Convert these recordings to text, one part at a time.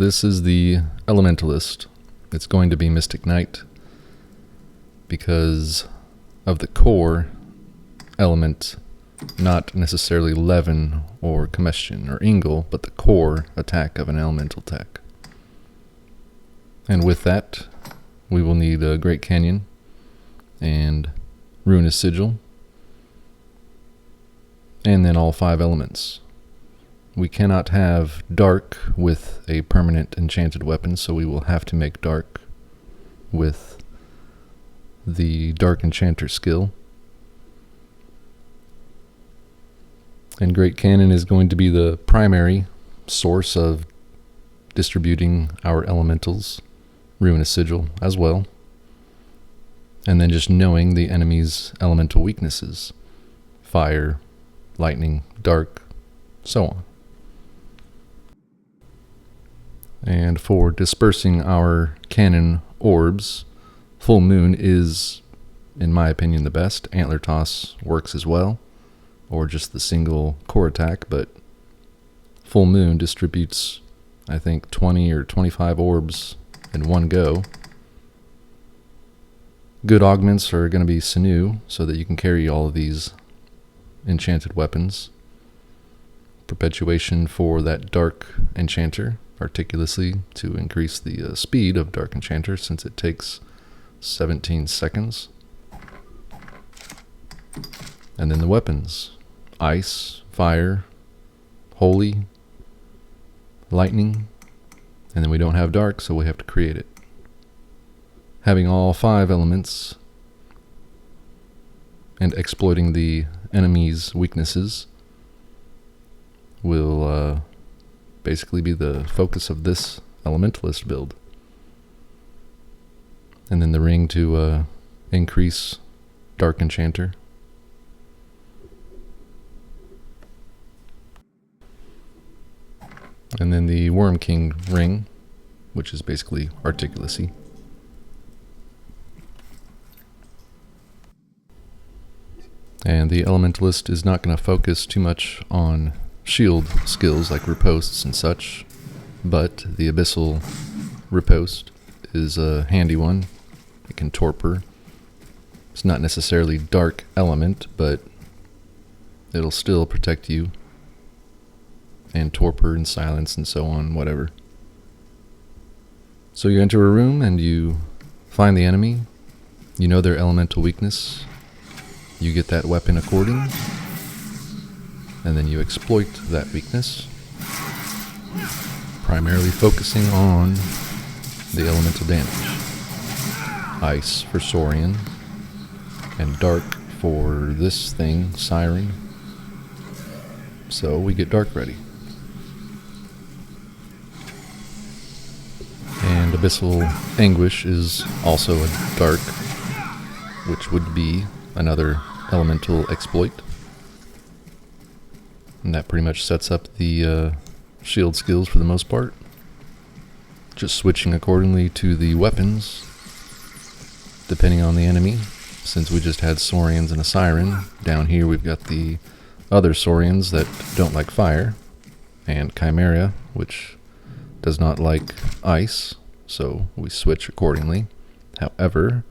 this is the Elementalist. It's going to be Mystic Knight because of the core element, not necessarily Levin or Combustion or Ingle, but the core attack of an elemental tech. And with that, we will need a Great Canyon and Ruinous Sigil, and then all 5 elements. We cannot have dark with a permanent enchanted weapon, so we will have to make dark with the Dark Enchanter skill. And Great Cannon is going to be the primary source of distributing our elementals, Ruinous Sigil as well, and then just knowing the enemy's elemental weaknesses: fire, lightning, dark, so on. And for dispersing our cannon orbs, Full Moon is, in my opinion, the best. Antler Toss works as well, or just the single core attack, but Full Moon distributes, I think, 20 or 25 orbs in one go. Good augments are going to be Sinew, so that you can carry all of these enchanted weapons. Perpetuation for that Dark Enchanter, articulously, to increase the speed of Dark Enchanter, since it takes 17 seconds. And then the weapons: Ice, Fire, Holy, Lightning, and then we don't have Dark, so we have to create it. Having all 5 elements and exploiting the enemy's weaknesses will basically be the focus of this Elementalist build. And then the ring to increase Dark Enchanter. And then the Worm King ring, which is basically Articulacy. And the Elementalist is not going to focus too much on shield skills like riposts and such, but the Abyssal Riposte is a handy one. It can torpor. It's not necessarily dark element, but it'll still protect you, and torpor and silence and so on, whatever. So you enter a room and you find the enemy. You know their elemental weakness. You get that weapon according, and then you exploit that weakness, primarily focusing on the elemental damage. Ice for Saurian, and Dark for this thing, Siren. So we get Dark ready. And Abyssal Anguish is also a Dark, which would be another elemental exploit. And that pretty much sets up the shield skills for the most part. Just switching accordingly to the weapons, depending on the enemy. Since we just had Saurians and a Siren, down here we've got the other Saurians that don't like fire, and Chimera, which does not like ice, so we switch accordingly. However,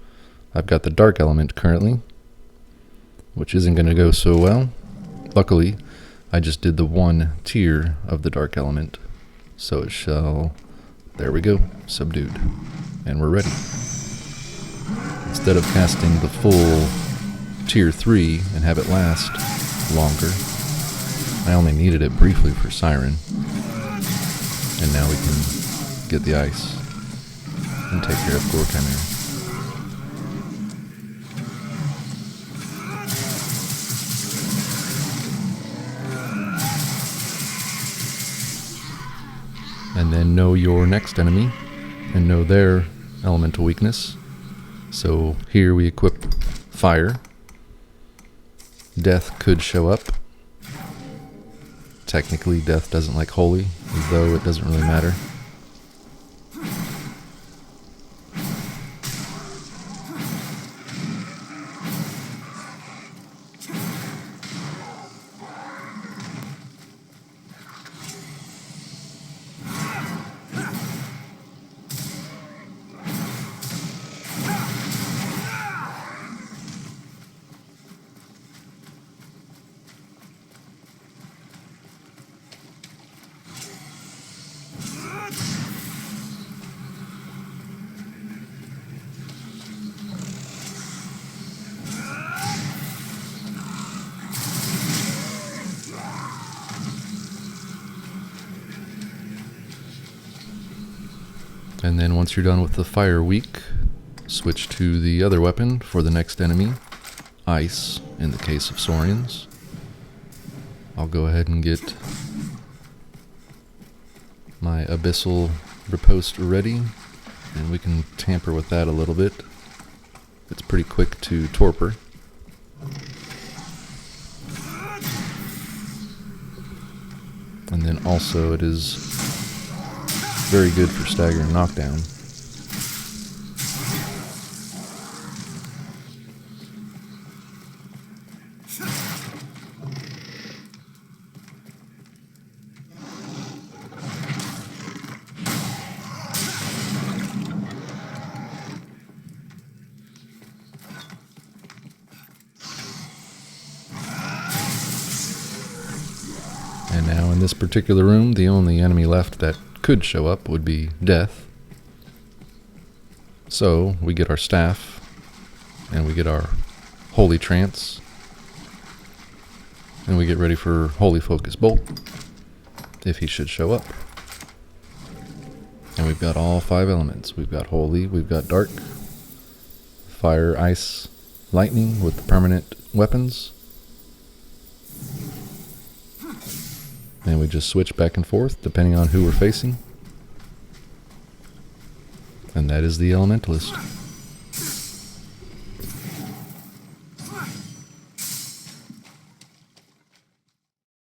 I've got the dark element currently, which isn't going to go so well. Luckily, I just did the 1 tier of the dark element, so it shall, there we go, subdued, and we're ready. Instead of casting the full tier 3 and have it last longer, I only needed it briefly for Siren, and now we can get the ice and take care of Gore Chimera. And then know your next enemy and know their elemental weakness. So here we equip Fire. Death could show up. Technically, Death doesn't like Holy, though it doesn't really matter. And then once you're done with the fire weak, switch to the other weapon for the next enemy, ice, in the case of Saurians. I'll go ahead and get my abyssal riposte ready, and we can tamper with that a little bit. It's pretty quick to torpor. And then also it is very good for stagger and knockdown. And now in this particular room, the only enemy left that could show up would be Death. So we get our staff, and we get our Holy Trance, and we get ready for Holy Focus Bolt, if he should show up. And we've got all 5 elements. We've got Holy, we've got Dark, Fire, Ice, Lightning with the permanent weapons. And we just switch back and forth depending on who we're facing. And that is the Elementalist.